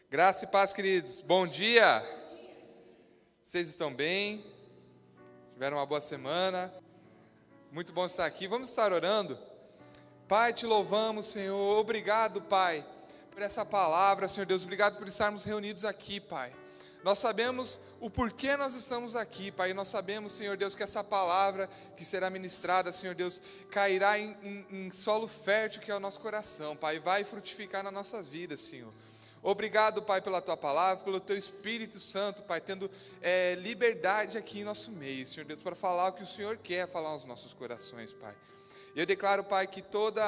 Graça e paz, queridos. Bom dia. Vocês estão bem? Tiveram uma boa semana? Muito bom estar aqui. Vamos estar orando? Pai, te louvamos, Senhor. Obrigado, Pai, por essa palavra, Senhor Deus. Obrigado por estarmos reunidos aqui, Pai. Nós sabemos o porquê nós estamos aqui, Pai. Nós sabemos, Senhor Deus, que essa palavra que será ministrada, Senhor Deus, cairá em solo fértil que é o nosso coração, Pai. Vai frutificar nas nossas vidas, Senhor. Obrigado, Pai, pela Tua palavra, pelo Teu Espírito Santo, Pai, tendo liberdade aqui em nosso meio, Senhor Deus, para falar o que o Senhor quer falar aos nossos corações, Pai. Eu declaro, Pai, que todo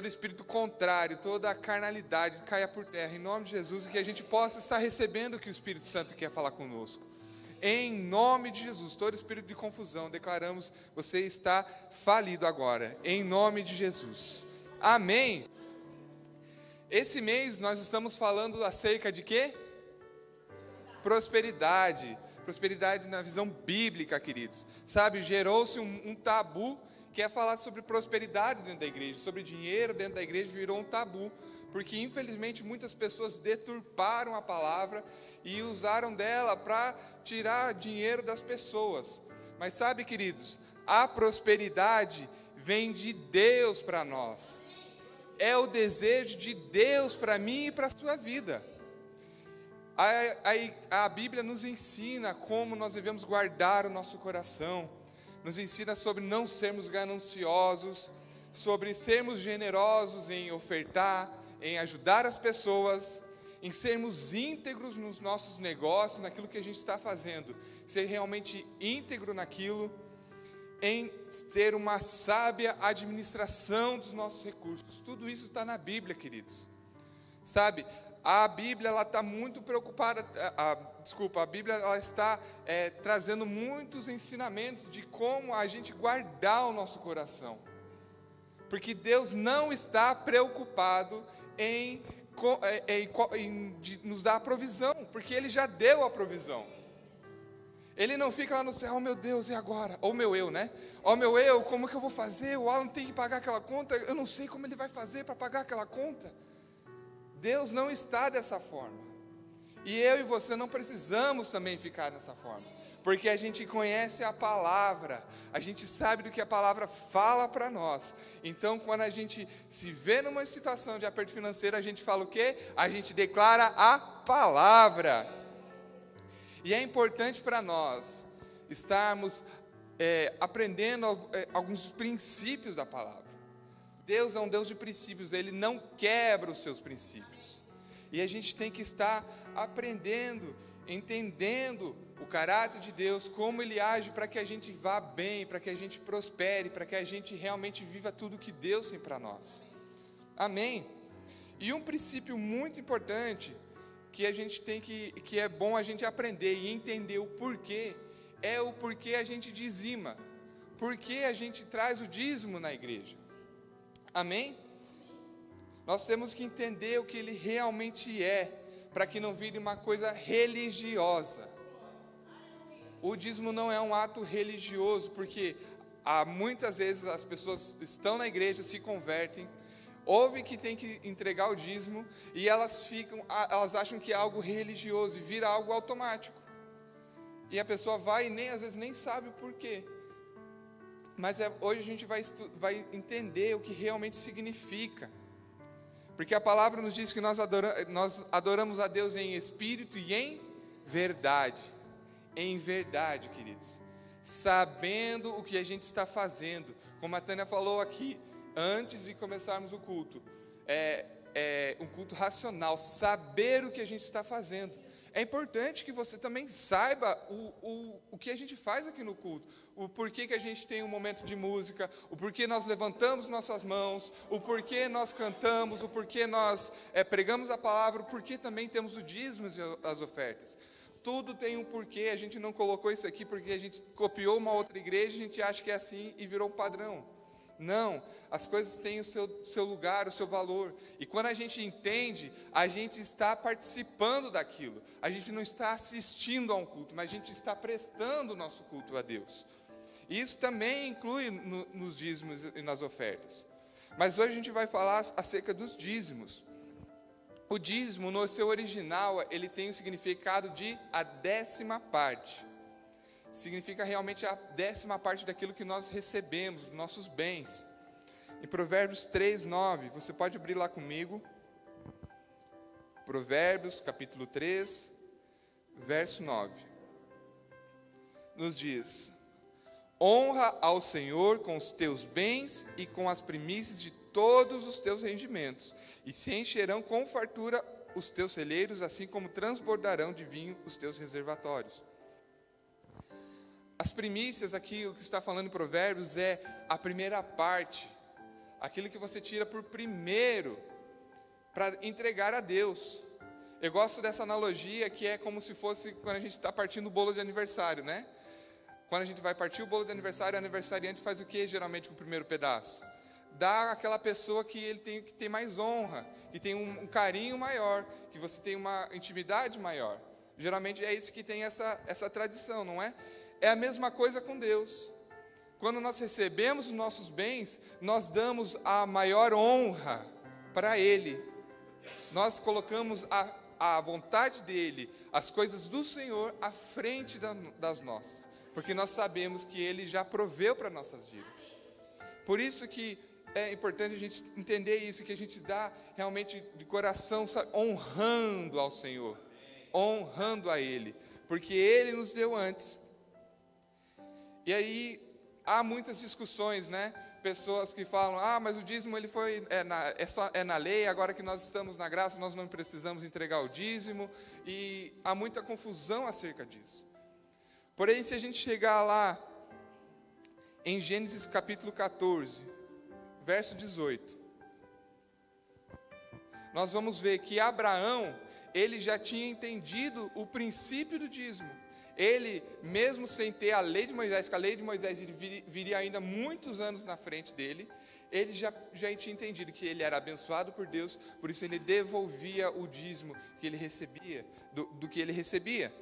espírito contrário, toda carnalidade caia por terra, em nome de Jesus, e que a gente possa estar recebendo o que o Espírito Santo quer falar conosco. Em nome de Jesus, todo espírito de confusão, declaramos, você está falido agora, em nome de Jesus. Amém. Esse mês nós estamos falando acerca de quê? Prosperidade. Prosperidade na visão bíblica, queridos. Sabe, gerou-se um tabu, que é falar sobre prosperidade dentro da igreja, sobre dinheiro dentro da igreja, virou um tabu, porque infelizmente muitas pessoas deturparam a palavra e usaram dela para tirar dinheiro das pessoas. Mas sabe, queridos, a prosperidade vem de Deus para nós. É o desejo de Deus para mim e para a sua vida. A Bíblia nos ensina como nós devemos guardar o nosso coração, nos ensina sobre não sermos gananciosos, sobre sermos generosos em ofertar, em ajudar as pessoas, em sermos íntegros nos nossos negócios, naquilo que a gente está fazendo, ser realmente íntegro naquilo, em ter uma sábia administração dos nossos recursos. Tudo isso está na Bíblia, queridos. Sabe, a Bíblia ela está muito preocupada, a Bíblia ela está trazendo muitos ensinamentos de como a gente guardar o nosso coração. Porque Deus não está preocupado em nos dar a provisão, porque Ele já deu a provisão. Ele não fica lá no céu, oh meu Deus, e agora? Ou meu eu, né? Oh meu eu, como que eu vou fazer? O Alan tem que pagar aquela conta, eu não sei como ele vai fazer para pagar aquela conta. Deus não está dessa forma. E eu e você não precisamos também ficar dessa forma. Porque a gente conhece a palavra, a gente sabe do que a palavra fala para nós. Então, quando a gente se vê numa situação de aperto financeiro, a gente fala o quê? A gente declara a palavra. E é importante para nós estarmos aprendendo alguns princípios da palavra. Deus é um Deus de princípios, Ele não quebra os seus princípios. E a gente tem que estar aprendendo, entendendo o caráter de Deus, como Ele age para que a gente vá bem, para que a gente prospere, para que a gente realmente viva tudo que Deus tem para nós. Amém? E um princípio muito importante que a gente tem que é bom a gente aprender e entender o porquê, é o porquê a gente dizima, porquê a gente traz o dízimo na igreja. Amém? Nós temos que entender o que ele realmente é, para que não vire uma coisa religiosa. O dízimo não é um ato religioso, porque muitas vezes as pessoas estão na igreja, se convertem, ouvem que tem que entregar o dízimo e elas acham que é algo religioso e vira algo automático. E a pessoa vai e às vezes nem sabe o porquê. Mas hoje a gente vai entender o que realmente significa. Porque a palavra nos diz que nós adoramos a Deus em espírito e em verdade. Em verdade, queridos. Sabendo o que a gente está fazendo. Como a Tânia falou aqui, antes de começarmos o culto, um culto racional, saber o que a gente está fazendo. É importante que você também saiba o que a gente faz aqui no culto, o porquê que a gente tem um momento de música, o porquê nós levantamos nossas mãos, o porquê nós cantamos, o porquê nós pregamos a palavra, o porquê também temos o dízimo e as ofertas. Tudo tem um porquê, a gente não colocou isso aqui porque a gente copiou uma outra igreja, a gente acha que é assim e virou um padrão. Não, as coisas têm o seu lugar, o seu valor. E quando a gente entende, a gente está participando daquilo. A gente não está assistindo a um culto, mas a gente está prestando o nosso culto a Deus. E isso também inclui nos dízimos e nas ofertas. Mas hoje a gente vai falar acerca dos dízimos. o dízimo, no seu original, ele tem o significado de a 10ª parte. Significa realmente a 10ª parte daquilo que nós recebemos, dos nossos bens. Em Provérbios 3:9, você pode abrir lá comigo. Provérbios, capítulo 3, verso 9. Nos diz: honra ao Senhor com os teus bens e com as primícias de todos os teus rendimentos, e se encherão com fartura os teus celeiros, assim como transbordarão de vinho os teus reservatórios. As primícias aqui, o que está falando em Provérbios, é a primeira parte, aquilo que você tira por primeiro, para entregar a Deus. Eu gosto dessa analogia, que é como se fosse quando a gente está partindo o bolo de aniversário, né? Quando a gente vai partir o bolo de aniversário, o aniversariante faz o que geralmente com o primeiro pedaço? Dá àquela pessoa que ele tem, que tem mais honra, que tem um carinho maior, que você tem uma intimidade maior. Geralmente é isso que tem essa tradição, não é? É a mesma coisa com Deus. Quando nós recebemos os nossos bens, nós damos a maior honra para Ele. Nós colocamos a vontade dEle, as coisas do Senhor, à frente das nossas. Porque nós sabemos que Ele já proveu para nossas vidas. Por isso que é importante a gente entender isso, que a gente dá realmente de coração, sabe, honrando ao Senhor, honrando a Ele, porque Ele nos deu antes. E aí há muitas discussões, né? Pessoas que falam, mas o dízimo ele é na lei, agora que nós estamos na graça, nós não precisamos entregar o dízimo, e há muita confusão acerca disso. Porém, se a gente chegar lá em Gênesis capítulo 14, verso 18, nós vamos ver que Abraão, ele já tinha entendido o princípio do dízimo. Ele, mesmo sem ter a lei de Moisés, que a lei de Moisés viria ainda muitos anos na frente dele, ele já tinha entendido que ele era abençoado por Deus, por isso ele devolvia o dízimo que ele recebia, do que ele recebia.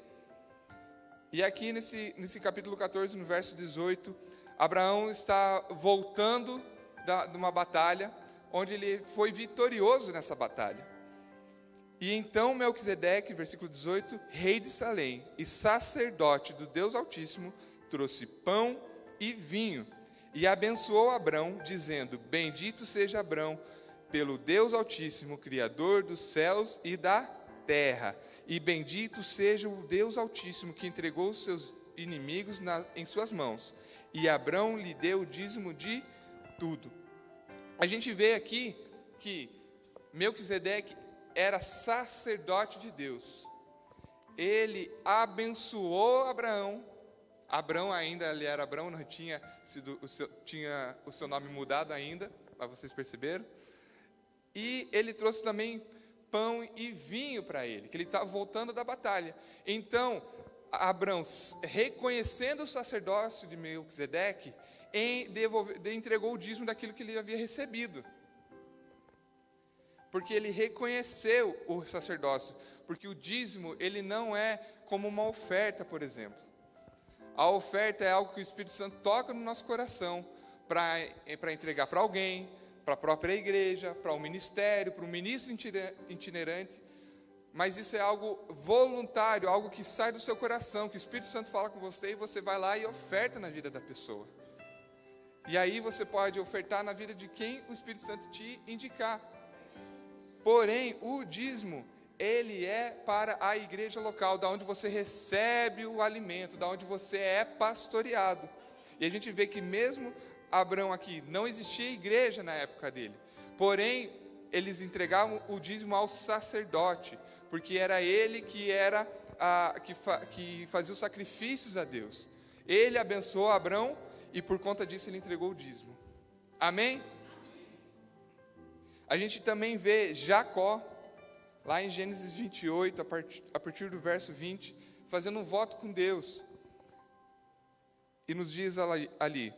E aqui nesse capítulo 14, no verso 18, Abraão está voltando de uma batalha, onde ele foi vitorioso nessa batalha. E então Melquisedeque, versículo 18, rei de Salém e sacerdote do Deus Altíssimo, trouxe pão e vinho, e abençoou Abrão, dizendo: bendito seja Abrão pelo Deus Altíssimo, Criador dos céus e da terra, e bendito seja o Deus Altíssimo, que entregou os seus inimigos em suas mãos. E Abrão lhe deu o dízimo de tudo. A gente vê aqui que Melquisedeque era sacerdote de Deus. Ele abençoou Abraão. Abraão ainda, ele era Abraão, não tinha o seu nome mudado ainda, mas vocês perceberam. E ele trouxe também pão e vinho para ele, que ele estava voltando da batalha. Então, Abraão, reconhecendo o sacerdócio de Melquisedeque, entregou o dízimo daquilo que ele havia recebido. Porque ele reconheceu o sacerdócio, porque o dízimo, ele não é como uma oferta, por exemplo. A oferta é algo que o Espírito Santo toca no nosso coração, para entregar para alguém, para a própria igreja, para o ministério, para um ministro itinerante, mas isso é algo voluntário, algo que sai do seu coração, que o Espírito Santo fala com você, e você vai lá e oferta na vida da pessoa. E aí você pode ofertar na vida de quem o Espírito Santo te indicar. Porém, o dízimo, ele é para a igreja local, da onde você recebe o alimento, da onde você é pastoreado. E a gente vê que mesmo Abraão aqui, não existia igreja na época dele. Porém, eles entregavam o dízimo ao sacerdote, porque era ele que que fazia os sacrifícios a Deus. Ele abençoou Abraão e por conta disso ele entregou o dízimo. Amém? A gente também vê Jacó, lá em Gênesis 28, a partir do verso 20, fazendo um voto com Deus. E nos diz ali: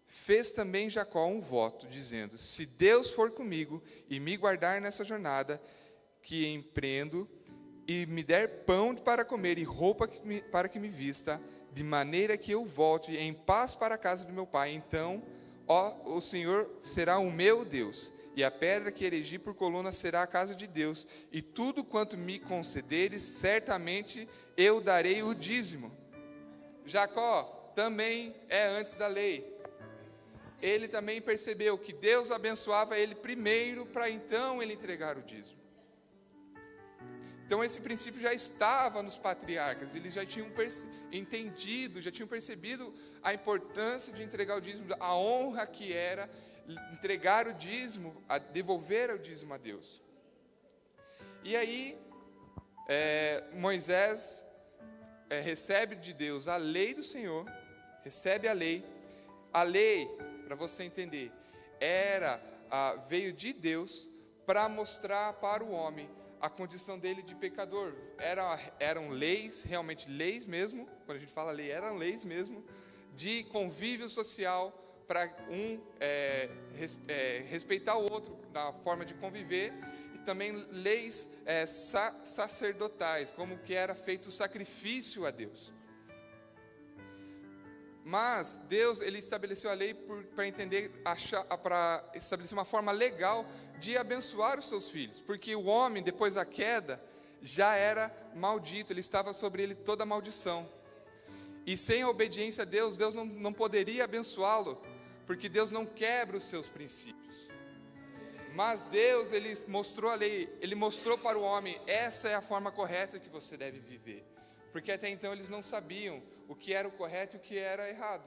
fez também Jacó um voto, dizendo: se Deus for comigo e me guardar nessa jornada que empreendo, e me der pão para comer e roupa para que me vista, de maneira que eu volte em paz para a casa do meu pai, então, o Senhor será o meu Deus, e a pedra que erigi por coluna será a casa de Deus, e tudo quanto me concederes, certamente eu darei o dízimo. Jacó também é antes da lei. Ele também percebeu que Deus abençoava ele primeiro, para então ele entregar o dízimo. Então esse princípio já estava nos patriarcas, eles já tinham entendido, já tinham percebido a importância de entregar o dízimo, a honra que era entregar o dízimo, a devolver o dízimo a Deus. E aí, Moisés recebe de Deus a lei do Senhor, recebe a lei, para você entender, veio de Deus para mostrar para o homem a condição dele de pecador. Eram leis, realmente leis mesmo, quando a gente fala lei, eram leis mesmo, de convívio social, para respeitar o outro, na forma de conviver, e também leis sacerdotais, como que era feito o sacrifício a Deus. Mas Deus, ele estabeleceu a lei para estabelecer uma forma legal de abençoar os seus filhos, porque o homem, depois da queda, já era maldito, ele estava sobre ele toda a maldição, e sem a obediência a Deus, Deus não poderia abençoá-lo, porque Deus não quebra os seus princípios. Mas Deus, ele mostrou a lei, ele mostrou para o homem, essa é a forma correta que você deve viver, porque até então eles não sabiam o que era o correto e o que era errado.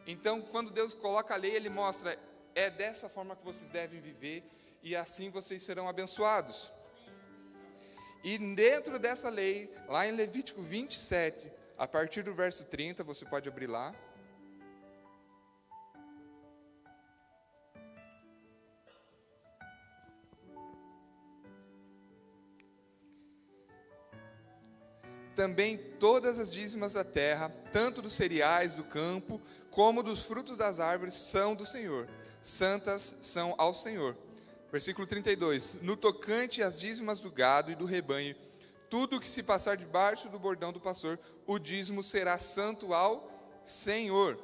Então, quando Deus coloca a lei, ele mostra, é dessa forma que vocês devem viver, e assim vocês serão abençoados. E dentro dessa lei, lá em Levítico 27, a partir do verso 30, você pode abrir lá. Também todas as dízimas da terra, tanto dos cereais do campo, como dos frutos das árvores, são do Senhor. Santas são ao Senhor. Versículo 32. No tocante às dízimas do gado e do rebanho, tudo o que se passar debaixo do bordão do pastor, o dízimo será santo ao Senhor.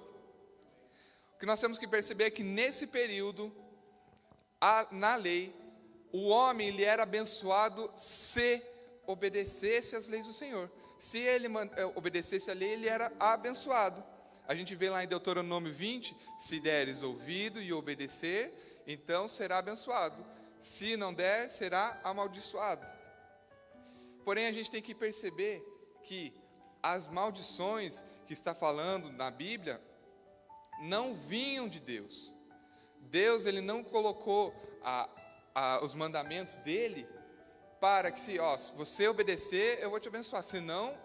O que nós temos que perceber é que nesse período, na lei, o homem ele era abençoado se obedecesse às leis do Senhor. Se ele obedecesse a lei, ele era abençoado. A gente vê lá em Deuteronômio 20, se deres ouvido e obedecer, então será abençoado. Se não der, será amaldiçoado. Porém, a gente tem que perceber que as maldições que está falando na Bíblia não vinham de Deus. Deus, ele não colocou os mandamentos dele para que se você obedecer, eu vou te abençoar, senão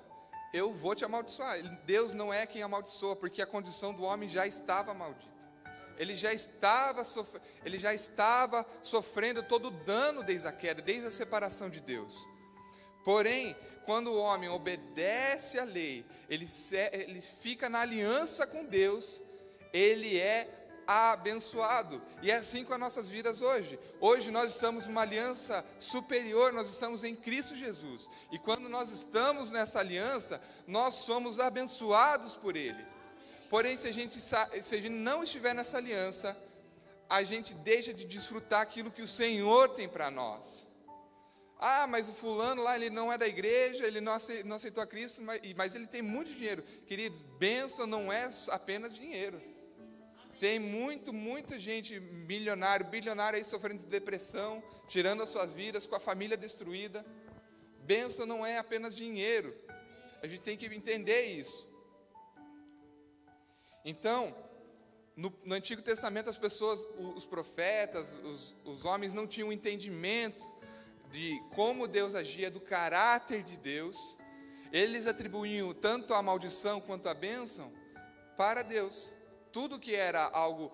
eu vou te amaldiçoar. Deus não é quem amaldiçoa, porque a condição do homem já estava maldita. Ele já estava sofrendo todo o dano desde a queda, desde a separação de Deus. Porém, quando o homem obedece à lei, ele fica na aliança com Deus, ele é abençoado. E é assim com as nossas vidas hoje. Hoje nós estamos numa aliança superior, nós estamos em Cristo Jesus. E quando nós estamos nessa aliança, nós somos abençoados por Ele. Porém, se a gente não estiver nessa aliança, a gente deixa de desfrutar aquilo que o Senhor tem para nós. Ah, mas o fulano lá, ele não é da igreja, ele não aceitou a Cristo, mas ele tem muito dinheiro. Queridos, bênção não é apenas dinheiro. Tem muita gente bilionária aí sofrendo de depressão, tirando as suas vidas, com a família destruída. Bênção não é apenas dinheiro. A gente tem que entender isso. Então, no Antigo Testamento, as pessoas, os profetas, os homens não tinham entendimento de como Deus agia, do caráter de Deus. Eles atribuíam tanto a maldição quanto a bênção para Deus. Tudo que era algo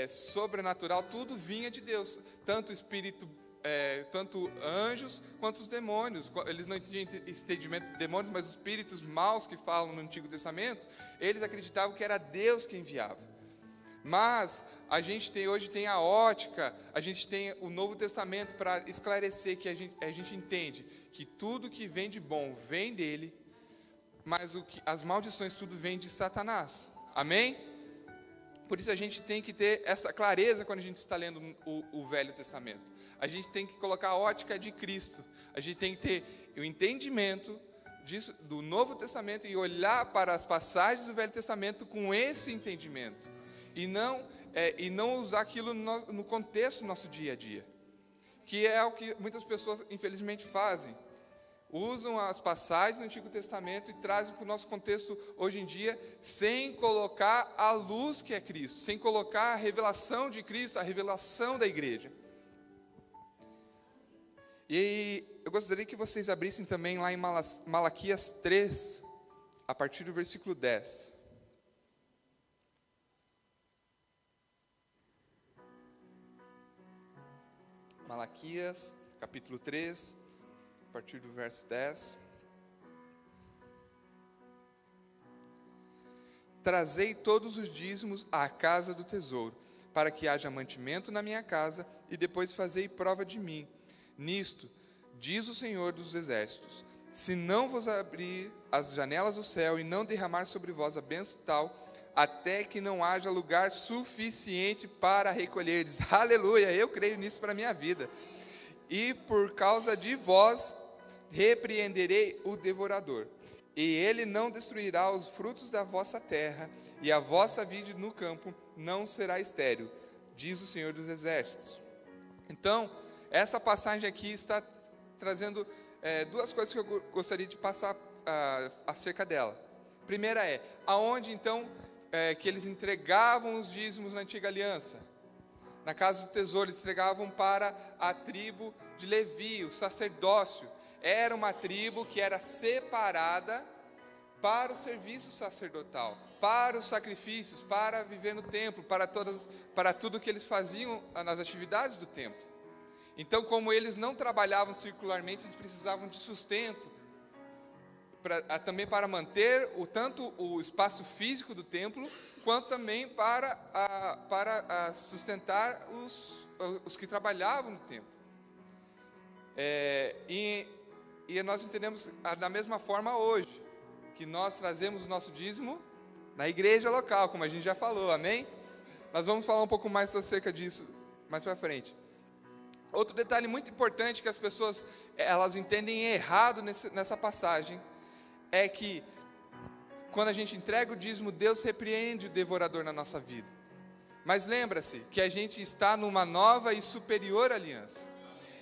sobrenatural, tudo vinha de Deus, tanto anjos quanto os demônios. Eles não tinham entendimento de demônios, mas os espíritos maus que falam no Antigo Testamento, eles acreditavam que era Deus que enviava. Mas a gente hoje tem a ótica, a gente tem o Novo Testamento para esclarecer que a gente entende que tudo que vem de bom vem dele, mas as maldições tudo vem de Satanás. Amém? Por isso a gente tem que ter essa clareza quando a gente está lendo o Velho Testamento. A gente tem que colocar a ótica de Cristo. A gente tem que ter o entendimento disso, do Novo Testamento, e olhar para as passagens do Velho Testamento com esse entendimento. E não usar aquilo no contexto do nosso dia a dia. Que é o que muitas pessoas, infelizmente, fazem. Usam as passagens do Antigo Testamento e trazem para o nosso contexto hoje em dia, sem colocar a luz que é Cristo, sem colocar a revelação de Cristo, a revelação da igreja. E eu gostaria que vocês abrissem também lá em Malaquias 3, a partir do versículo 10. Malaquias, capítulo 3, a partir do verso 10. Trazei todos os dízimos à casa do tesouro, para que haja mantimento na minha casa, e depois fazei prova de mim. Nisto, diz o Senhor dos Exércitos, se não vos abrir as janelas do céu e não derramar sobre vós a bênção tal, até que não haja lugar suficiente para recolheres. Aleluia, eu creio nisso para a minha vida. E por causa de vós, repreenderei o devorador, e ele não destruirá os frutos da vossa terra, e a vossa vide no campo não será estéril, diz o Senhor dos Exércitos. Então, essa passagem aqui está trazendo duas coisas que eu gostaria de passar acerca dela. Primeira é, aonde então que eles entregavam os dízimos na antiga aliança? Na casa do tesouro, eles entregavam para a tribo de Levi, o sacerdócio. Era uma tribo que era separada para o serviço sacerdotal, para os sacrifícios, para viver no templo, para tudo que eles faziam nas atividades do templo. Então, como eles não trabalhavam circularmente, eles precisavam de sustento, também para manter tanto o espaço físico do templo, quanto também para sustentar os que trabalhavam no templo. E nós entendemos da mesma forma hoje, que nós trazemos o nosso dízimo na igreja local, como a gente já falou, amém? Nós vamos falar um pouco mais acerca disso mais para frente. Outro detalhe muito importante que as pessoas elas entendem errado nessa passagem, é que quando a gente entrega o dízimo, Deus repreende o devorador na nossa vida. Mas lembra-se que a gente está numa nova e superior aliança.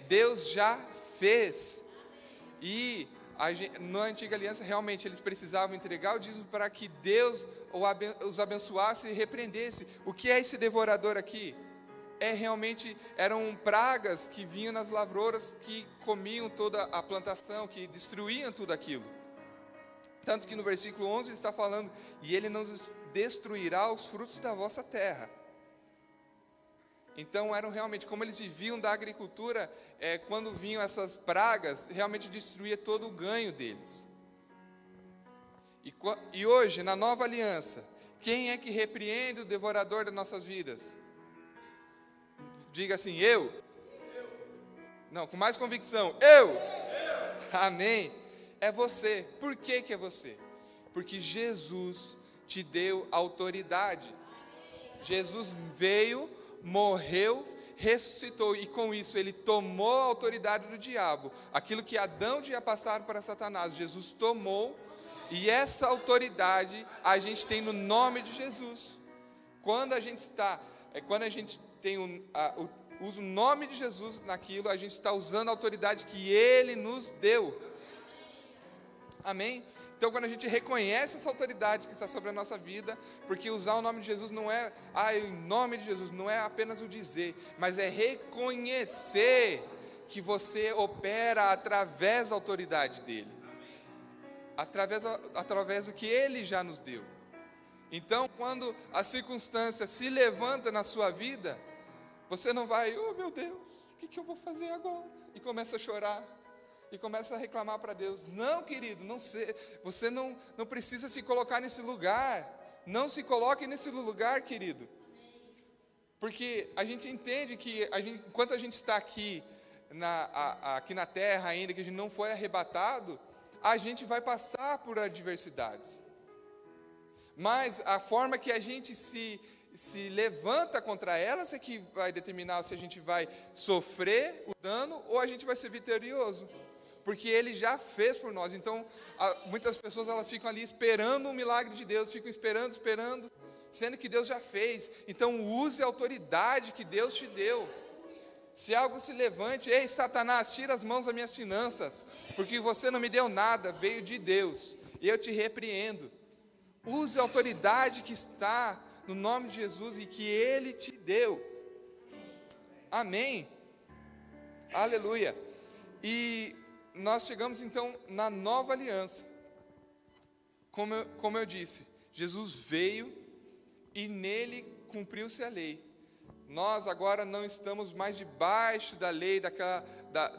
Deus já fez. E na antiga aliança, realmente, eles precisavam entregar o dízimo para que Deus os abençoasse e repreendesse. O que é esse devorador aqui? Eram pragas que vinham nas lavouras, que comiam toda a plantação, que destruíam tudo aquilo. Tanto que no versículo 11 está falando, e ele não destruirá os frutos da vossa terra. Então eram realmente, como eles viviam da agricultura, quando vinham essas pragas, realmente destruía todo o ganho deles. E hoje, na nova aliança, quem é que repreende o devorador das nossas vidas? Diga assim, eu. Não, com mais convicção, eu. Amém. É você. Por que é você? Porque Jesus te deu autoridade. Jesus veio, morreu, ressuscitou, e com isso ele tomou a autoridade do diabo. Aquilo que Adão tinha passado para Satanás, Jesus tomou, e essa autoridade a gente tem no nome de Jesus. Quando a gente usa o nome de Jesus naquilo, a gente está usando a autoridade que Ele nos deu. Amém? Então, quando a gente reconhece essa autoridade que está sobre a nossa vida, porque usar o nome de Jesus não é, em nome de Jesus, não é apenas o dizer, mas é reconhecer que você opera através da autoridade dEle, através do que Ele já nos deu. Então, quando a circunstância se levanta na sua vida, você não vai, oh meu Deus, o que eu vou fazer agora? E começa a chorar. E começa a reclamar para Deus. Não, querido, você não precisa se colocar nesse lugar. Não se coloque nesse lugar, querido. Porque a gente entende que, enquanto a gente está aqui na terra ainda, que a gente não foi arrebatado, a gente vai passar por adversidades. Mas a forma que a gente se se levanta contra elas é que vai determinar se a gente vai sofrer o dano ou a gente vai ser vitorioso. Porque Ele já fez por nós. Então, muitas pessoas elas ficam ali esperando um milagre de Deus, ficam esperando, sendo que Deus já fez. Então, use a autoridade que Deus te deu. Se algo se levante, ei Satanás, tira as mãos das minhas finanças, porque você não me deu nada, veio de Deus, e eu te repreendo. Use a autoridade que está no nome de Jesus e que Ele te deu. Amém? Aleluia. E nós chegamos então na nova aliança. Como eu disse, Jesus veio e nele cumpriu-se a lei. Nós agora não estamos mais debaixo da lei,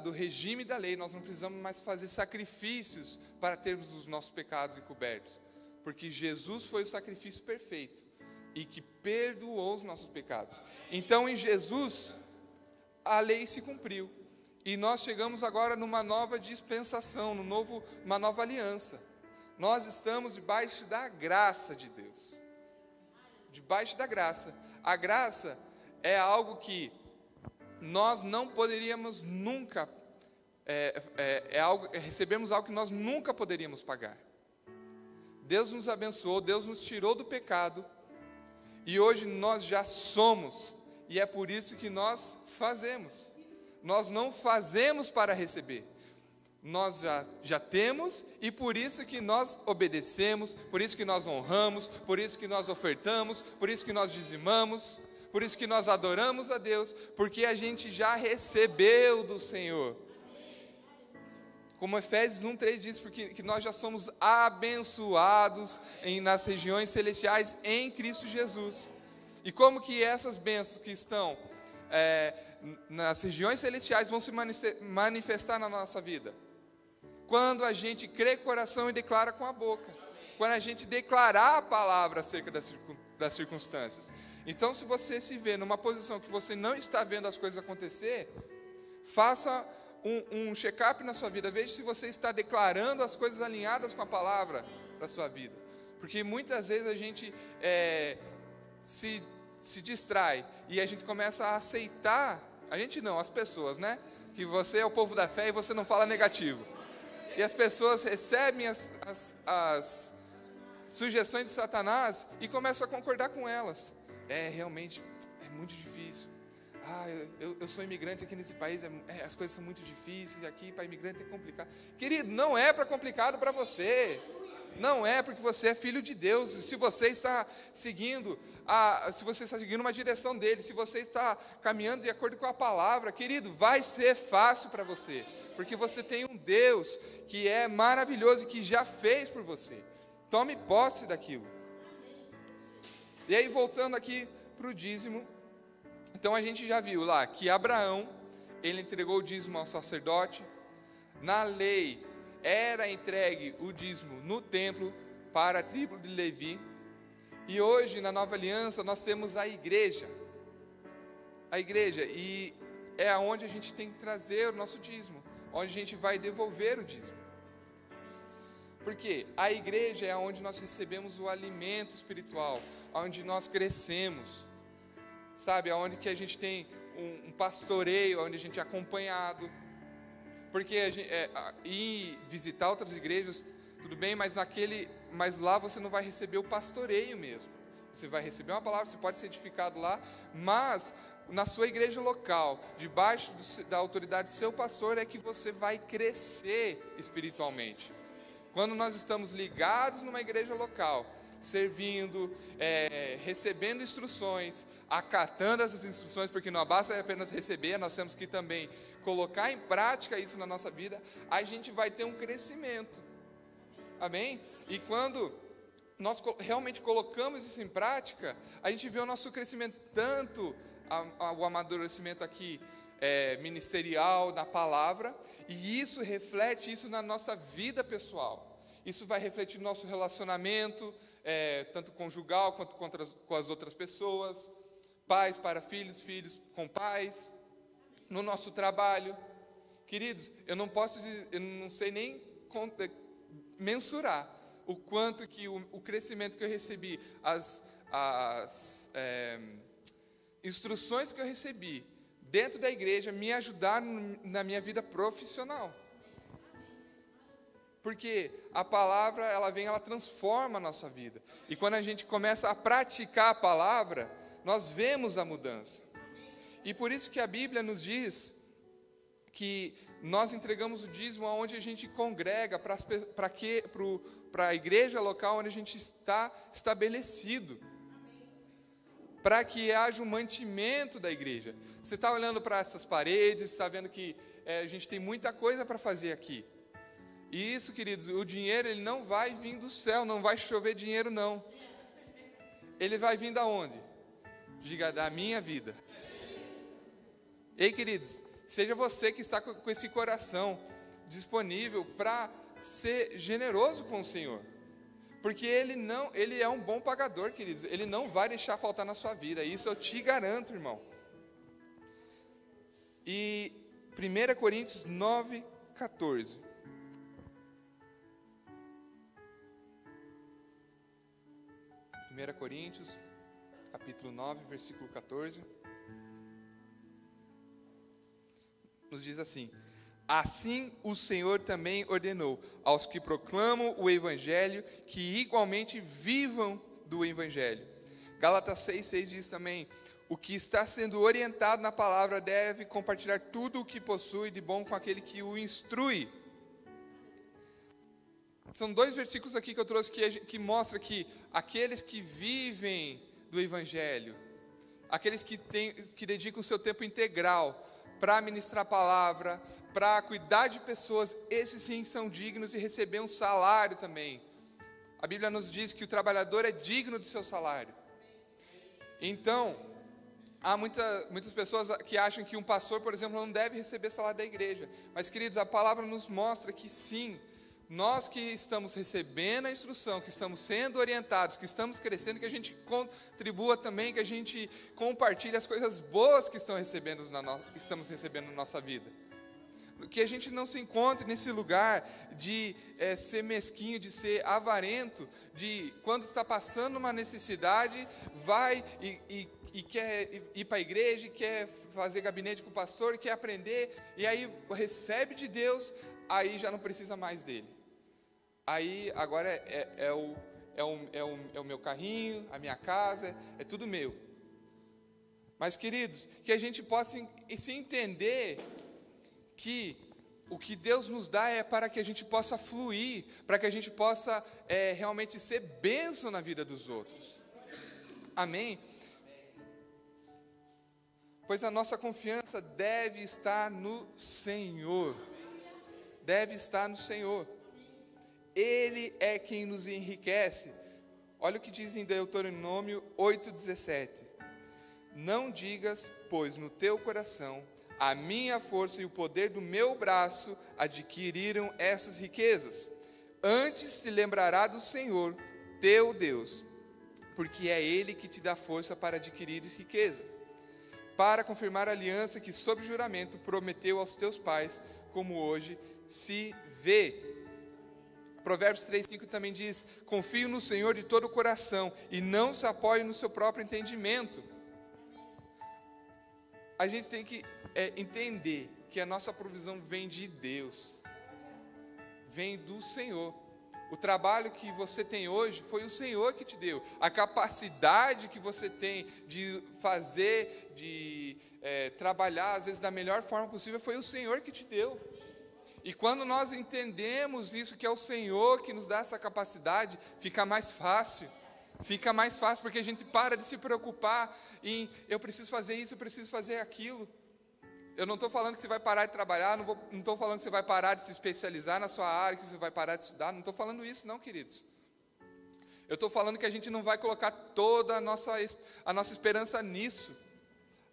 do regime da lei. Nós não precisamos mais fazer sacrifícios para termos os nossos pecados encobertos. Porque Jesus foi o sacrifício perfeito e que perdoou os nossos pecados. Então, em Jesus, a lei se cumpriu. E nós chegamos agora numa nova dispensação, uma nova aliança. Nós estamos debaixo da graça de Deus. Debaixo da graça. A graça é algo que nós não poderíamos nunca, recebemos algo que nós nunca poderíamos pagar. Deus nos abençoou, Deus nos tirou do pecado, e hoje nós já somos, e é por isso que nós fazemos. Nós não fazemos para receber, nós já temos, e por isso que nós obedecemos, por isso que nós honramos, por isso que nós ofertamos, por isso que nós dizimamos, por isso que nós adoramos a Deus, porque a gente já recebeu do Senhor. Como Efésios 1:3 diz, porque que nós já somos abençoados nas regiões celestiais em Cristo Jesus. E como que essas bênçãos que estão nas regiões celestiais vão se manifestar na nossa vida? Quando a gente crê com o coração e declara com a boca. Quando a gente declarar a palavra acerca das circunstâncias. Então, se você se vê numa posição que você não está vendo as coisas acontecer, faça um check-up na sua vida. Veja se você está declarando as coisas alinhadas com a palavra para a sua vida. Porque muitas vezes a gente se distrai e a gente começa a aceitar, a gente não, as pessoas, né? Que você é o povo da fé e você não fala negativo. E as pessoas recebem as sugestões de Satanás e começam a concordar com elas. Realmente, é muito difícil. Eu sou imigrante aqui nesse país, as coisas são muito difíceis, aqui para imigrante é complicado. Querido, não é para complicado para você. Não é, porque você é filho de Deus. Se você está seguindo uma direção dele, se você está caminhando de acordo com a palavra, querido, vai ser fácil para você, porque você tem um Deus que é maravilhoso e que já fez por você. Tome posse daquilo. E aí, voltando aqui para o dízimo, então a gente já viu lá que Abraão, ele entregou o dízimo ao sacerdote. Na lei era entregue o dízimo no templo para a tribo de Levi. E hoje, na nova aliança, nós temos a igreja. A igreja, e é aonde a gente tem que trazer o nosso dízimo, onde a gente vai devolver o dízimo. Porque a igreja é onde nós recebemos o alimento espiritual, onde nós crescemos, sabe, onde que a gente tem um pastoreio, onde a gente é acompanhado. Porque ir visitar outras igrejas, tudo bem, mas lá você não vai receber o pastoreio mesmo. Você vai receber uma palavra, você pode ser edificado lá, mas na sua igreja local, debaixo da autoridade do seu pastor, é que você vai crescer espiritualmente. Quando nós estamos ligados numa igreja local, servindo, recebendo instruções, acatando essas instruções, porque não basta apenas receber, nós temos que também colocar em prática isso na nossa vida, a gente vai ter um crescimento, amém? E quando nós realmente colocamos isso em prática, a gente vê o nosso crescimento, tanto o amadurecimento aqui, ministerial, da palavra, e isso reflete isso na nossa vida pessoal. Isso vai refletir no nosso relacionamento, tanto conjugal quanto com as outras pessoas, pais para filhos, filhos com pais, no nosso trabalho. Queridos, eu não sei nem mensurar o quanto que o crescimento que eu recebi, as instruções que eu recebi dentro da igreja me ajudaram na minha vida profissional. Porque a palavra, ela transforma a nossa vida. E quando a gente começa a praticar a palavra, nós vemos a mudança. E por isso que a Bíblia nos diz que nós entregamos o dízimo aonde a gente congrega, para a igreja local onde a gente está estabelecido. Para que haja um mantimento da igreja. Você está olhando para essas paredes, está vendo que a gente tem muita coisa para fazer aqui. E isso, queridos, o dinheiro ele não vai vir do céu, não vai chover dinheiro não. Ele vai vir da onde? Diga, da minha vida. Ei, queridos, seja você que está com esse coração disponível para ser generoso com o Senhor. Porque Ele é um bom pagador, queridos. Ele não vai deixar faltar na sua vida. Isso eu te garanto, irmão. E 1 Coríntios 9, 14. 1 Coríntios, capítulo 9, versículo 14. Nos diz assim: assim o Senhor também ordenou aos que proclamam o Evangelho que igualmente vivam do Evangelho. Gálatas 6,6 diz também: o que está sendo orientado na palavra deve compartilhar tudo o que possui de bom com aquele que o instrui. São 2 versículos aqui que eu trouxe que mostra que aqueles que vivem do Evangelho, aqueles que dedicam o seu tempo integral para ministrar a palavra, para cuidar de pessoas, esses sim são dignos de receber um salário também. A Bíblia nos diz que o trabalhador é digno do seu salário. Então, há muitas pessoas que acham que um pastor, por exemplo, não deve receber salário da igreja. Mas, queridos, a palavra nos mostra que sim, nós que estamos recebendo a instrução, que estamos sendo orientados, que estamos crescendo, que a gente contribua também, que a gente compartilhe as coisas boas que estamos recebendo na nossa vida. Que a gente não se encontre nesse lugar de ser mesquinho, de ser avarento, de quando está passando uma necessidade, vai e quer ir para a igreja, quer fazer gabinete com o pastor, quer aprender, e aí recebe de Deus, aí já não precisa mais dele. Aí agora é o meu carrinho, a minha casa, é tudo meu. Mas, queridos, que a gente possa se entender que o que Deus nos dá é para que a gente possa fluir, para que a gente possa realmente ser bênção na vida dos outros. Amém? Pois a nossa confiança deve estar no Senhor. Deve estar no Senhor. Ele é quem nos enriquece. Olha o que diz em Deuteronômio 8,17. Não digas, pois, no teu coração, a minha força e o poder do meu braço adquiriram essas riquezas. Antes se lembrará do Senhor, teu Deus, porque é Ele que te dá força para adquirires riqueza, para confirmar a aliança que, sob juramento, prometeu aos teus pais, como hoje se vê. Provérbios 3,5 também diz: confie no Senhor de todo o coração e não se apoie no seu próprio entendimento. A gente tem que entender que a nossa provisão vem de Deus, vem do Senhor. O trabalho que você tem hoje foi o Senhor que te deu. A capacidade que você tem de fazer, de trabalhar, às vezes da melhor forma possível, foi o Senhor que te deu. E quando nós entendemos isso, que é o Senhor que nos dá essa capacidade, fica mais fácil. Fica mais fácil porque a gente para de se preocupar em eu preciso fazer isso, eu preciso fazer aquilo. Eu não estou falando que você vai parar de trabalhar, não estou falando que você vai parar de se especializar na sua área, que você vai parar de estudar, não estou falando isso não, queridos. Eu estou falando que a gente não vai colocar toda a nossa esperança nisso.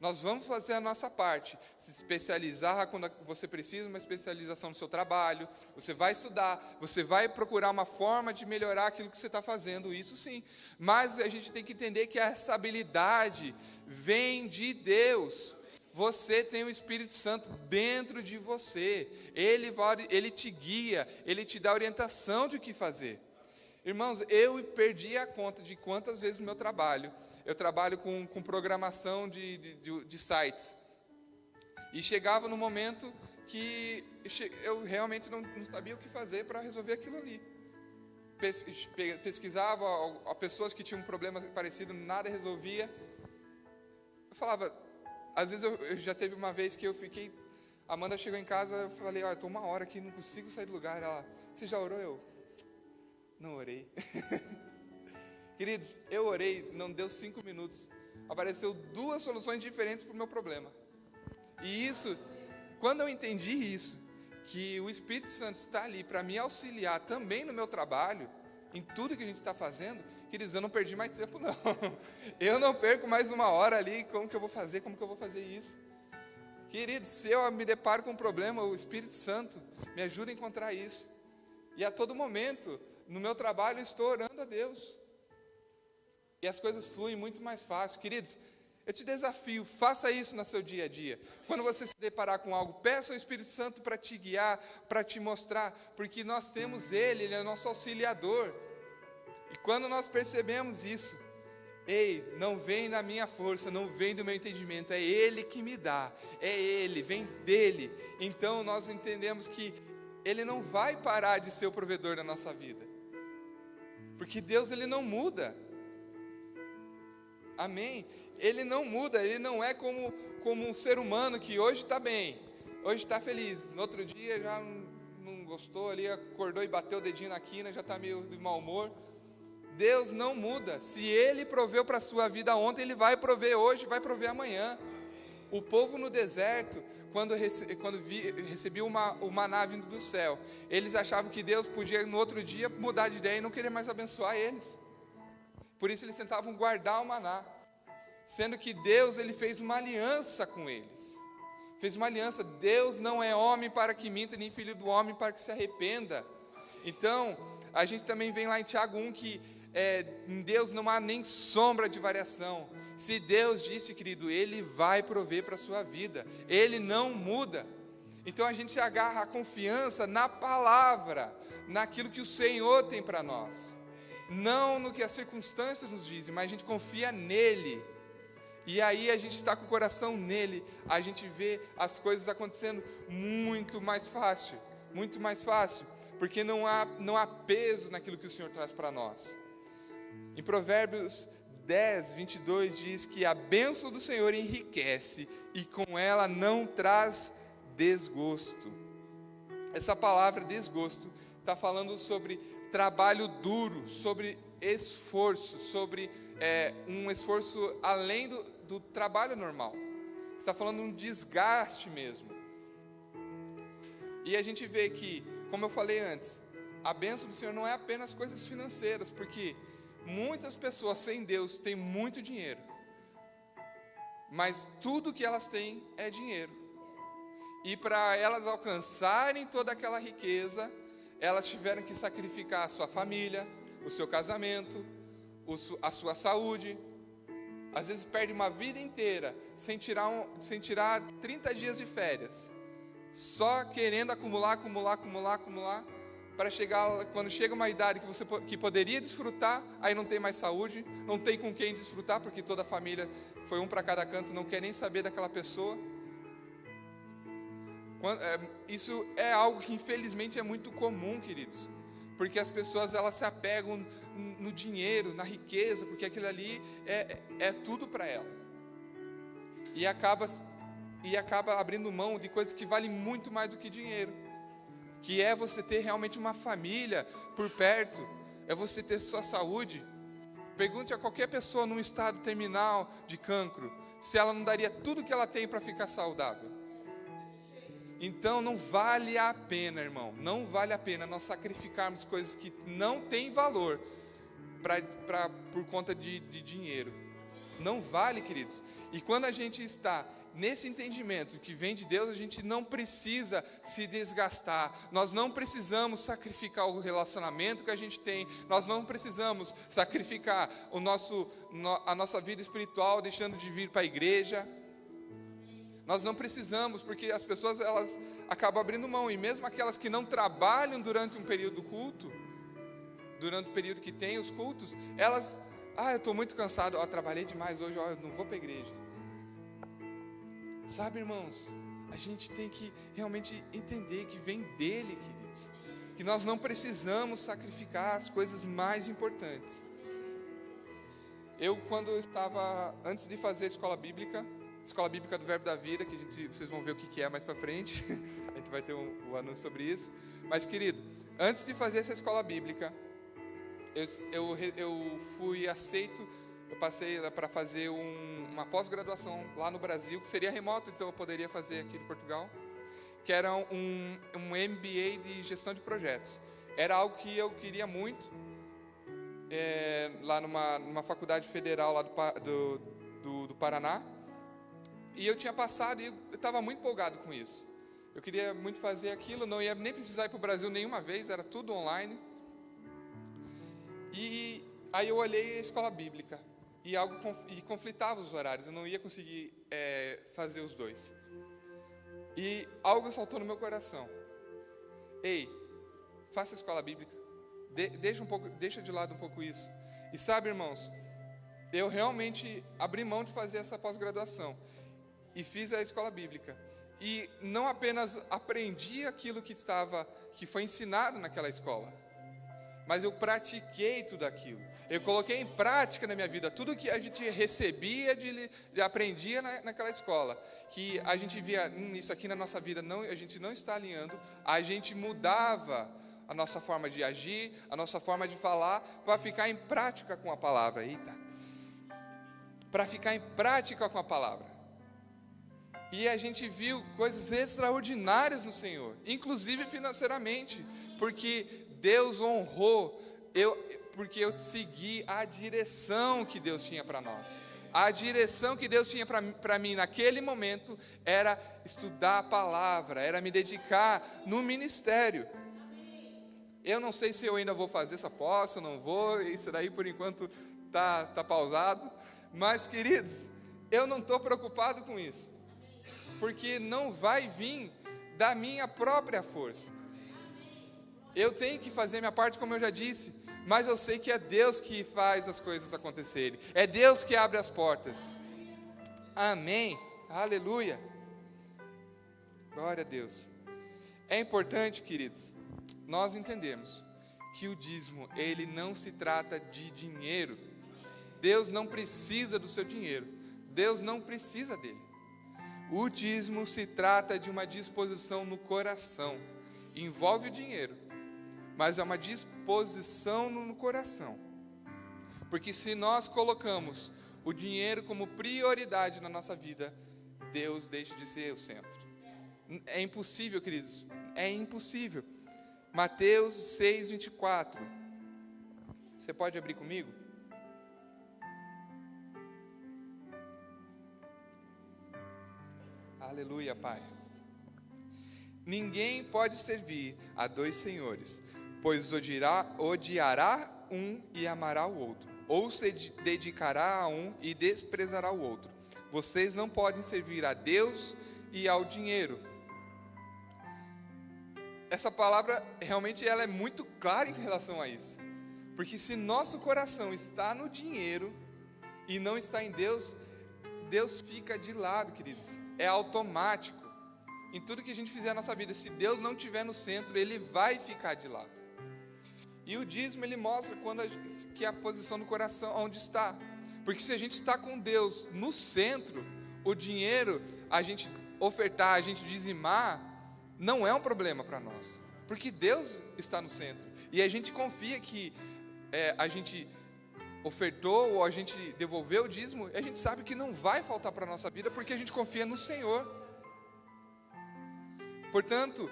Nós vamos fazer a nossa parte, se especializar quando você precisa, uma especialização no seu trabalho, você vai estudar, você vai procurar uma forma de melhorar aquilo que você está fazendo, isso sim. Mas a gente tem que entender que essa habilidade vem de Deus. Você tem o Espírito Santo dentro de você, Ele te guia, Ele te dá orientação de o que fazer. Irmãos, eu perdi a conta de quantas vezes no meu trabalho, eu trabalho com programação de sites, e chegava no momento que eu realmente não sabia o que fazer para resolver aquilo ali. Pesquisava a pessoas que tinham um problema parecido, nada resolvia. Eu falava, às vezes eu já teve uma vez que eu fiquei, a Amanda chegou em casa, eu falei, olha, estou uma hora aqui, não consigo sair do lugar. Ela, você já orou? Eu, não orei. Queridos, eu orei, não deu 5 minutos, apareceu 2 soluções diferentes para o meu problema. E isso, quando eu entendi isso, que o Espírito Santo está ali para me auxiliar também no meu trabalho, em tudo que a gente está fazendo, queridos, eu não perdi mais tempo não, eu não perco mais 1 hora ali, como que eu vou fazer isso? Queridos, se eu me deparo com um problema, o Espírito Santo me ajuda a encontrar isso, e a todo momento, no meu trabalho, eu estou orando a Deus, e as coisas fluem muito mais fácil. Queridos, eu te desafio, faça isso no seu dia a dia. Quando você se deparar com algo, peça ao Espírito Santo para te guiar, para te mostrar, porque nós temos Ele é nosso auxiliador. E quando nós percebemos isso, ei, não vem da minha força, não vem do meu entendimento, é Ele que me dá, é Ele, vem dEle. Então nós entendemos que Ele não vai parar de ser o provedor da nossa vida, porque Deus, Ele não muda. Amém? Ele não muda, Ele não é como um ser humano que hoje está bem, hoje está feliz, no outro dia já não gostou ali, acordou e bateu o dedinho na quina, já está meio de mau humor. Deus não muda, se Ele proveu para a sua vida ontem, Ele vai prover hoje, vai prover amanhã. O povo no deserto, quando recebeu o maná vindo do céu, eles achavam que Deus podia no outro dia mudar de ideia e não querer mais abençoar eles. Por isso eles tentavam guardar o maná, sendo que Deus, Ele fez uma aliança com eles, fez uma aliança. Deus não é homem para que minta, nem filho do homem para que se arrependa. Então, a gente também vem lá em Tiago 1, que em Deus não há nem sombra de variação. Se Deus disse, querido, Ele vai prover para a sua vida, Ele não muda. Então a gente se agarra a confiança na palavra, naquilo que o Senhor tem para nós, não no que as circunstâncias nos dizem, mas a gente confia nele. E aí a gente está com o coração nele, a gente vê as coisas acontecendo muito mais fácil, porque não há peso naquilo que o Senhor traz para nós. Em Provérbios 10, 22 diz que a bênção do Senhor enriquece e com ela não traz desgosto. Essa palavra desgosto está falando sobre trabalho duro, sobre esforço, sobre um esforço além do trabalho normal. Está falando de um desgaste mesmo. E a gente vê que, como eu falei antes, a bênção do Senhor não é apenas coisas financeiras, porque muitas pessoas sem Deus têm muito dinheiro, mas tudo que elas têm é dinheiro. E para elas alcançarem toda aquela riqueza, elas tiveram que sacrificar a sua família, o seu casamento, a sua saúde. Às vezes perde uma vida inteira sem tirar 30 dias de férias, só querendo acumular, para chegar, quando chega uma idade que poderia desfrutar, aí não tem mais saúde, não tem com quem desfrutar, porque toda a família foi um para cada canto, não quer nem saber daquela pessoa. Isso é algo que infelizmente é muito comum, queridos, porque as pessoas elas se apegam no dinheiro, na riqueza, porque aquilo ali é tudo para ela, e acaba abrindo mão de coisas que valem muito mais do que dinheiro, que é você ter realmente uma família por perto, é você ter sua saúde. Pergunte a qualquer pessoa num estado terminal de cancro, se ela não daria tudo que ela tem para ficar saudável. Então não vale a pena, irmão, não vale a pena nós sacrificarmos coisas que não têm valor por conta de dinheiro. Não vale, queridos. E quando a gente está nesse entendimento que vem de Deus, a gente não precisa se desgastar, nós não precisamos sacrificar o relacionamento que a gente tem, nós não precisamos sacrificar a nossa vida espiritual, deixando de vir para a igreja. Nós não precisamos, porque as pessoas elas acabam abrindo mão, e mesmo aquelas que não trabalham durante um período do culto, durante o período que tem os cultos, elas, eu estou muito cansado, trabalhei demais hoje, eu não vou para a igreja. Sabe, irmãos, a gente tem que realmente entender que vem dele, queridos, que nós não precisamos sacrificar as coisas mais importantes. Quando eu estava, antes de fazer a escola bíblica do Verbo da Vida, que vocês vão ver o que é mais para frente, a gente vai ter um anúncio sobre isso, mas querido, antes de fazer essa escola bíblica, eu fui aceito, eu passei para fazer uma pós-graduação lá no Brasil, que seria remoto, então eu poderia fazer aqui de Portugal, que era um MBA de gestão de projetos. Era algo que eu queria muito, lá numa faculdade federal lá do Paraná, e eu tinha passado e eu estava muito empolgado com isso. Eu queria muito fazer aquilo, não ia nem precisar ir para o Brasil nenhuma vez, era tudo online. E aí eu olhei a escola bíblica e conflitava os horários, eu não ia conseguir fazer os dois. E algo saltou no meu coração. Ei, faça a escola bíblica, deixa de lado um pouco isso. E sabe, irmãos, eu realmente abri mão de fazer essa pós-graduação e fiz a escola bíblica. E não apenas aprendi aquilo que foi ensinado naquela escola, mas eu pratiquei tudo aquilo. Eu coloquei em prática na minha vida tudo que a gente recebia, aprendia naquela escola, que a gente via, isso aqui na nossa vida a gente não está alinhando, a gente mudava a nossa forma de agir, a nossa forma de falar, para ficar em prática com a palavra. Para ficar em prática com a palavra. E a gente viu coisas extraordinárias no Senhor, inclusive financeiramente, porque Deus honrou, porque eu segui a direção que Deus tinha para nós. A direção que Deus tinha para mim naquele momento era estudar a palavra, era me dedicar no ministério. Eu não sei se eu ainda vou fazer essa pós, eu não vou, isso daí por enquanto tá pausado. Mas, queridos, eu não estou preocupado com isso, porque não vai vir da minha própria força. Eu tenho que fazer minha parte, como eu já disse, mas eu sei que é Deus que faz as coisas acontecerem, é Deus que abre as portas. Amém, aleluia, glória a Deus. É importante, queridos, nós entendermos que o dízimo, ele não se trata de dinheiro. Deus não precisa do seu dinheiro, Deus não precisa dele. O dízimo se trata de uma disposição no coração, envolve o dinheiro, mas é uma disposição no coração, porque se nós colocamos o dinheiro como prioridade na nossa vida, Deus deixa de ser o centro. É impossível, queridos, é impossível. Mateus 6:24, você pode abrir comigo? Aleluia, Pai. Ninguém pode servir a dois senhores, pois odiará um e amará o outro, ou se dedicará a um e desprezará o outro. Vocês não podem servir a Deus e ao dinheiro. Essa palavra, realmente, ela é muito clara em relação a isso. Porque se nosso coração está no dinheiro e não está em Deus, Deus fica de lado, queridos. É automático. Em tudo que a gente fizer na nossa vida, se Deus não estiver no centro, Ele vai ficar de lado. E o dízimo, ele mostra que é a posição do coração onde está. Porque se a gente está com Deus no centro, o dinheiro, a gente ofertar, a gente dizimar, não é um problema para nós. Porque Deus está no centro. E a gente confia que a gente ofertou ou a gente devolveu o dízimo, a gente sabe que não vai faltar para a nossa vida, porque a gente confia no Senhor. Portanto,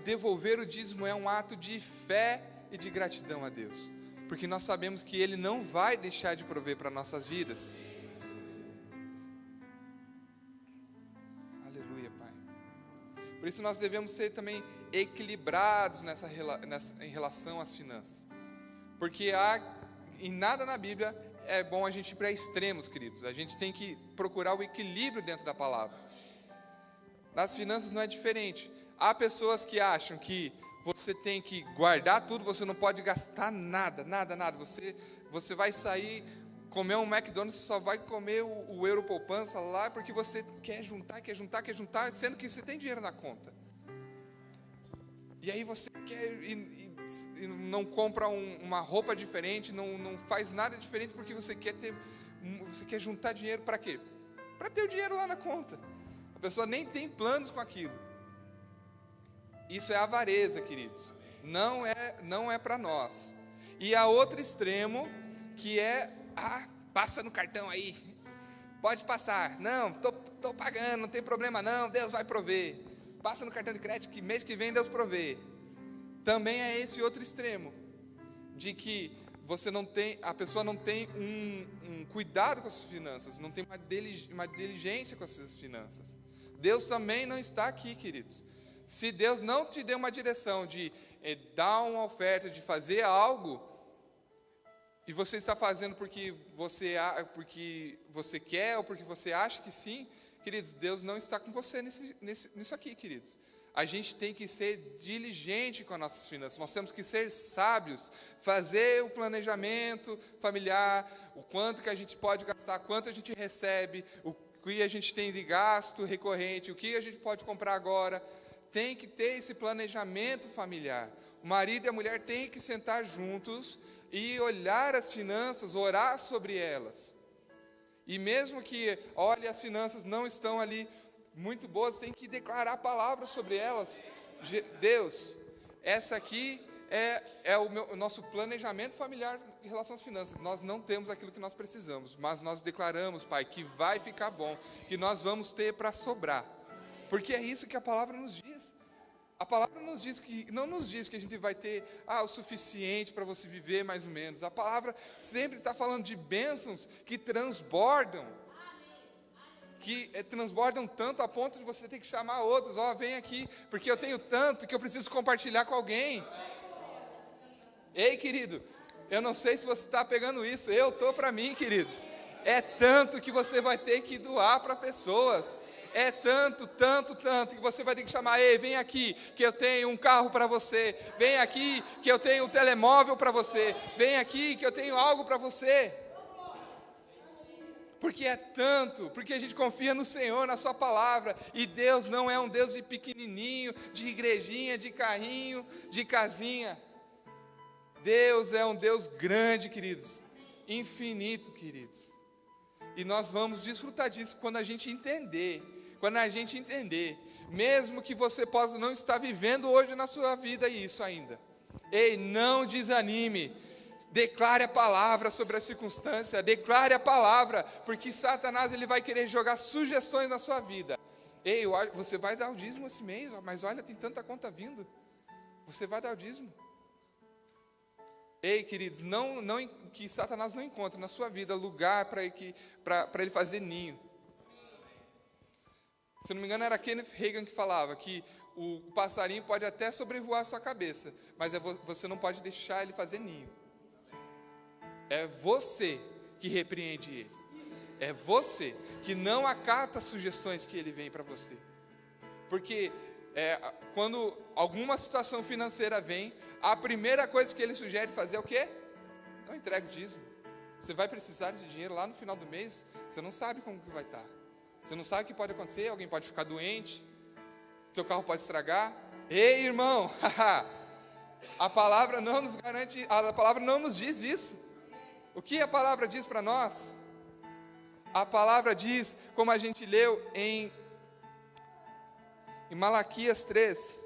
devolver o dízimo é um ato de fé e de gratidão a Deus, porque nós sabemos que Ele não vai deixar de prover para nossas vidas. Aleluia, Pai. Por isso nós devemos ser também equilibrados em relação às finanças, porque em nada na Bíblia é bom a gente ir para extremos, queridos. A gente tem que procurar o equilíbrio dentro da palavra. Nas finanças não é diferente. Há pessoas que acham que você tem que guardar tudo, você não pode gastar nada. Você vai sair, comer um McDonald's, você só vai comer o euro poupança lá, porque você quer juntar, sendo que você tem dinheiro na conta. E aí você quer e não compra uma roupa diferente, não faz nada diferente, porque você quer juntar dinheiro para quê? Para ter o dinheiro lá na conta. A pessoa nem tem planos com aquilo. Isso é avareza, queridos. Não é para nós. E a outro extremo, que é, passa no cartão aí, pode passar, não, estou pagando, não tem problema não, Deus vai prover, passa no cartão de crédito que mês que vem Deus provê. Também é esse outro extremo, de que a pessoa não tem um cuidado com as suas finanças, não tem uma diligência com as suas finanças. Deus também não está aqui, queridos. Se Deus não te deu uma direção de dar uma oferta, de fazer algo, e você está fazendo porque você quer, ou porque você acha que sim, queridos, Deus não está com você nisso aqui, queridos. A gente tem que ser diligente com as nossas finanças, nós temos que ser sábios, fazer o planejamento familiar, o quanto que a gente pode gastar, quanto a gente recebe, o que a gente tem de gasto recorrente, o que a gente pode comprar agora. Tem que ter esse planejamento familiar. O marido e a mulher têm que sentar juntos e olhar as finanças, orar sobre elas. E mesmo que, olhe, as finanças não estão ali muito boas, tem que declarar palavras sobre elas. Deus, essa aqui é o nosso planejamento familiar em relação às finanças. Nós não temos aquilo que nós precisamos, mas nós declaramos, Pai, que vai ficar bom, que nós vamos ter para sobrar. Porque é isso que a palavra nos diz. A palavra não nos diz que a gente vai ter o suficiente para você viver mais ou menos. A palavra sempre está falando de bênçãos que transbordam. Que transbordam tanto a ponto de você ter que chamar outros. Vem aqui, porque eu tenho tanto que eu preciso compartilhar com alguém. Ei, querido, eu não sei se você está pegando isso. Eu estou para mim, querido. É tanto que você vai ter que doar para pessoas. É tanto, que você vai ter que chamar, vem aqui, que eu tenho um carro para você, vem aqui, que eu tenho um telemóvel para você, vem aqui, que eu tenho algo para você. Porque é tanto, porque a gente confia no Senhor, na sua palavra, e Deus não é um Deus de pequenininho, de igrejinha, de carrinho, de casinha. Deus é um Deus grande, queridos, infinito, queridos. E nós vamos desfrutar disso quando a gente entender, mesmo que você possa não estar vivendo hoje na sua vida isso ainda. Ei, não desanime, declare a palavra sobre a circunstância, declare a palavra, porque Satanás ele vai querer jogar sugestões na sua vida. Ei, você vai dar o dízimo esse mês, mas olha, tem tanta conta vindo, você vai dar o dízimo. Ei, queridos, que Satanás não encontre na sua vida lugar para ele fazer ninho. Se não me engano, era Kenneth Hagin que falava que o passarinho pode até sobrevoar a sua cabeça, mas você não pode deixar ele fazer ninho. É você que repreende ele. É você que não acata as sugestões que ele vem para você. Porque quando alguma situação financeira vem, a primeira coisa que ele sugere fazer é o quê? Não entrega o dízimo. Você vai precisar desse dinheiro lá no final do mês, você não sabe como que vai estar. Você não sabe o que pode acontecer, alguém pode ficar doente, seu carro pode estragar. Ei, irmão, a palavra não nos garante, a palavra não nos diz isso. O que a palavra diz para nós? A palavra diz, como a gente leu em Malaquias 3,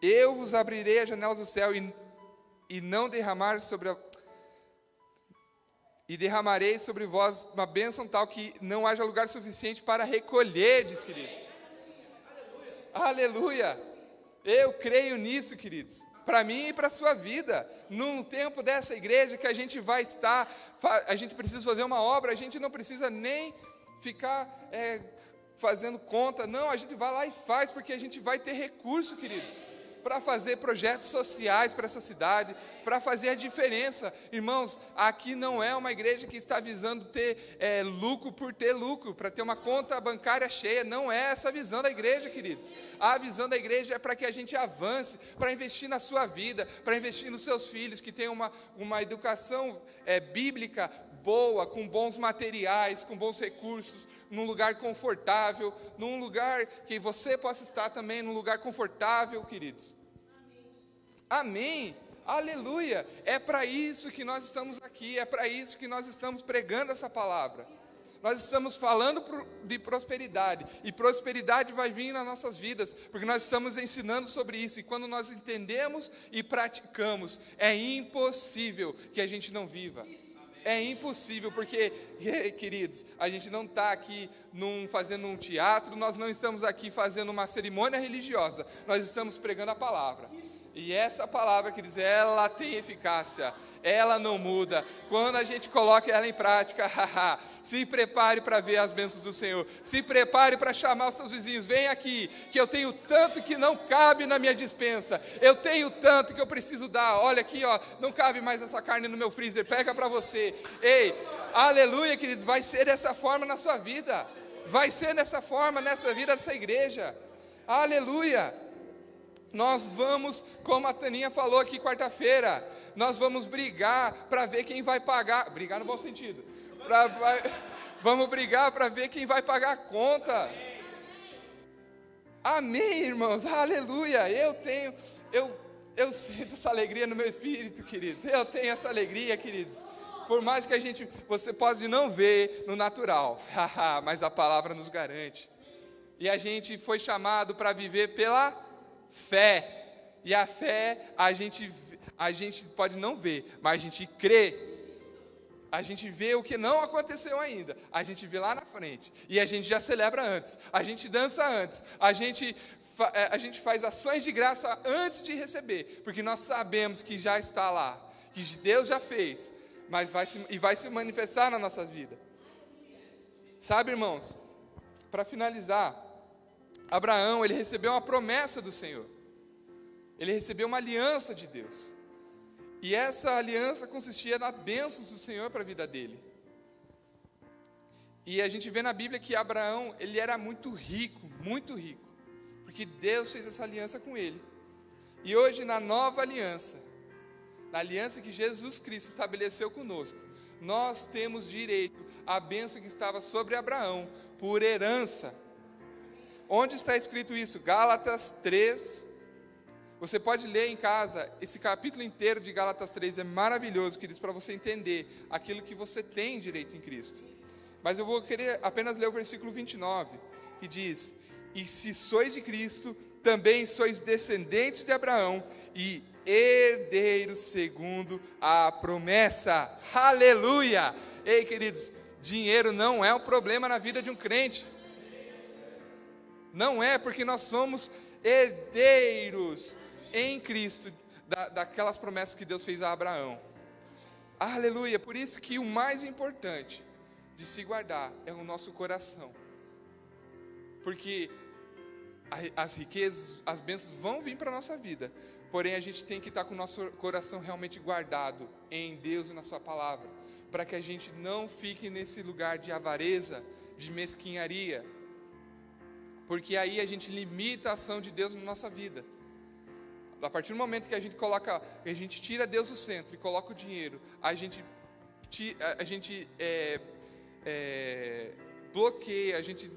eu vos abrirei as janelas do céu e não derramar e derramarei sobre vós uma bênção tal que não haja lugar suficiente para recolher, diz, queridos. Aleluia! Eu creio nisso, queridos. Para mim e para a sua vida. Num tempo dessa igreja que a gente vai estar, a gente precisa fazer uma obra, a gente não precisa nem ficar fazendo conta. Não, a gente vai lá e faz, porque a gente vai ter recurso, queridos. para fazer projetos sociais para essa cidade, para fazer a diferença. Irmãos, aqui não é uma igreja que está visando ter lucro por ter lucro, para ter uma conta bancária cheia. Não é essa a visão da igreja, queridos. A visão da igreja é para que a gente avance, para investir na sua vida, para investir nos seus filhos, que tenham uma educação bíblica boa, com bons materiais, com bons recursos, num lugar confortável, num lugar que você possa estar também, num lugar confortável, queridos. Amém. Aleluia. É para isso que nós estamos aqui, é para isso que nós estamos pregando essa palavra. Nós estamos falando de prosperidade, e prosperidade vai vir nas nossas vidas, porque nós estamos ensinando sobre isso, e quando nós entendemos e praticamos, é impossível que a gente não viva. É impossível, porque, queridos, a gente não está aqui fazendo um teatro, nós não estamos aqui fazendo uma cerimônia religiosa, nós estamos pregando a palavra. E essa palavra, queridos, ela tem eficácia, ela não muda. Quando a gente coloca ela em prática, se prepare para ver as bênçãos do Senhor. Se prepare para chamar os seus vizinhos. Vem aqui, que eu tenho tanto que não cabe na minha despensa. Eu tenho tanto que eu preciso dar. Olha aqui, ó, não cabe mais essa carne no meu freezer. Pega para você. Ei, aleluia, queridos. Vai ser dessa forma na sua vida. Vai ser dessa forma nessa vida dessa igreja. Aleluia. Nós vamos, como a Taninha falou aqui quarta-feira, nós vamos brigar para ver quem vai pagar, brigar no bom sentido, vamos brigar para ver quem vai pagar a conta. Amém, irmãos, aleluia. Eu sinto essa alegria no meu espírito, queridos, eu tenho essa alegria, queridos, por mais que você pode não ver no natural, mas a palavra nos garante, e a gente foi chamado para viver pela fé, e a fé a gente pode não ver, mas a gente crê, a gente vê o que não aconteceu ainda, a gente vê lá na frente, e a gente já celebra antes, a gente dança antes, a gente faz ações de graça antes de receber, porque nós sabemos que já está lá, que Deus já fez, mas vai se manifestar na nossa vida. Sabe, irmãos, para finalizar, Abraão, ele recebeu uma promessa do Senhor, ele recebeu uma aliança de Deus, e essa aliança consistia na bênção do Senhor para a vida dele, e a gente vê na Bíblia que Abraão, ele era muito rico, porque Deus fez essa aliança com ele, e hoje na nova aliança, na aliança que Jesus Cristo estabeleceu conosco, nós temos direito à bênção que estava sobre Abraão, por herança. Onde está escrito isso? Gálatas 3. Você pode ler em casa, esse capítulo inteiro de Gálatas 3 é maravilhoso, queridos, para você entender aquilo que você tem direito em Cristo. Mas eu vou querer apenas ler o versículo 29, que diz: e se sois de Cristo, também sois descendentes de Abraão, e herdeiros segundo a promessa. Aleluia! Ei, queridos, dinheiro não é um problema na vida de um crente. Não é, porque nós somos herdeiros em Cristo daquelas promessas que Deus fez a Abraão. Aleluia, por isso que o mais importante de se guardar é o nosso coração. Porque as riquezas, as bênçãos vão vir para a nossa vida, porém a gente tem que estar com o nosso coração realmente guardado em Deus e na sua palavra, para que a gente não fique nesse lugar de avareza, de mesquinharia, porque aí a gente limita a ação de Deus na nossa vida. A partir do momento que a gente tira Deus do centro e coloca o dinheiro, a gente bloqueia, a gente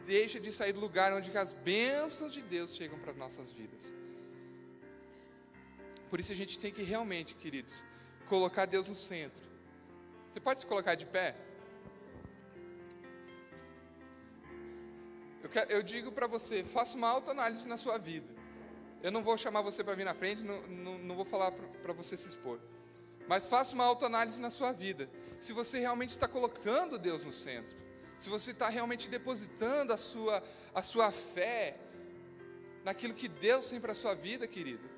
deixa de sair do lugar onde as bênçãos de Deus chegam para as nossas vidas. Por isso a gente tem que realmente, queridos, colocar Deus no centro. Você pode se colocar de pé? Eu digo para você, faça uma autoanálise na sua vida. Eu não vou chamar você para vir na frente, não vou falar para você se expor. Mas faça uma autoanálise na sua vida. Se você realmente está colocando Deus no centro. Se você está realmente depositando a sua fé naquilo que Deus tem para a sua vida, querido.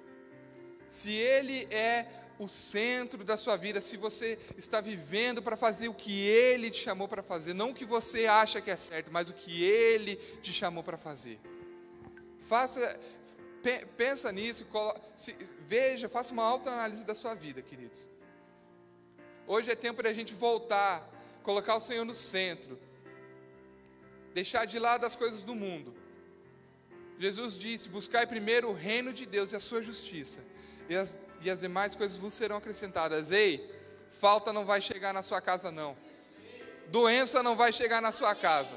Se Ele é o centro da sua vida, se você está vivendo para fazer o que Ele te chamou para fazer, não o que você acha que é certo, mas o que Ele te chamou para fazer. Pensa nisso, veja, faça uma autoanálise da sua vida, queridos. Hoje é tempo de a gente voltar, colocar o Senhor no centro, deixar de lado as coisas do mundo. Jesus disse: buscai primeiro o reino de Deus e a sua justiça, e as demais coisas vos serão acrescentadas. Ei, falta não vai chegar na sua casa não, doença não vai chegar na sua casa.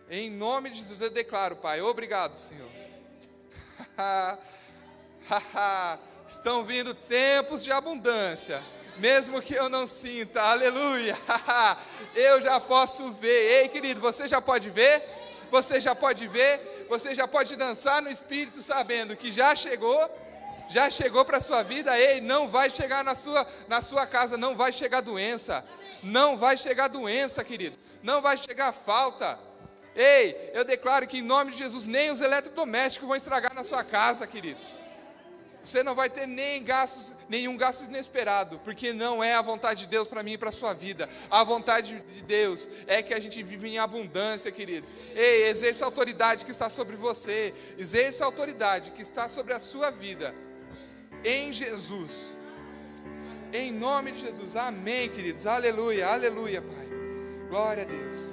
Em nome de Jesus eu declaro, Pai, obrigado, Senhor. Estão vindo tempos de abundância, mesmo que eu não sinta, aleluia. Eu já posso ver. Ei, querido, você já pode ver? Você já pode ver? Você já pode dançar no Espírito, sabendo que já chegou para a sua vida. Ei, não vai chegar na sua casa, não vai chegar doença, não vai chegar doença, querido, não vai chegar falta. Ei, eu declaro que em nome de Jesus, nem os eletrodomésticos vão estragar na sua casa, queridos. Você não vai ter nenhum gasto inesperado, porque não é a vontade de Deus para mim e para a sua vida. A vontade de Deus é que a gente vive em abundância, queridos. Ei, exerça a autoridade que está sobre você, exerça a autoridade que está sobre a sua vida, em Jesus. Em nome de Jesus, amém, queridos, aleluia, aleluia, Pai. Glória a Deus.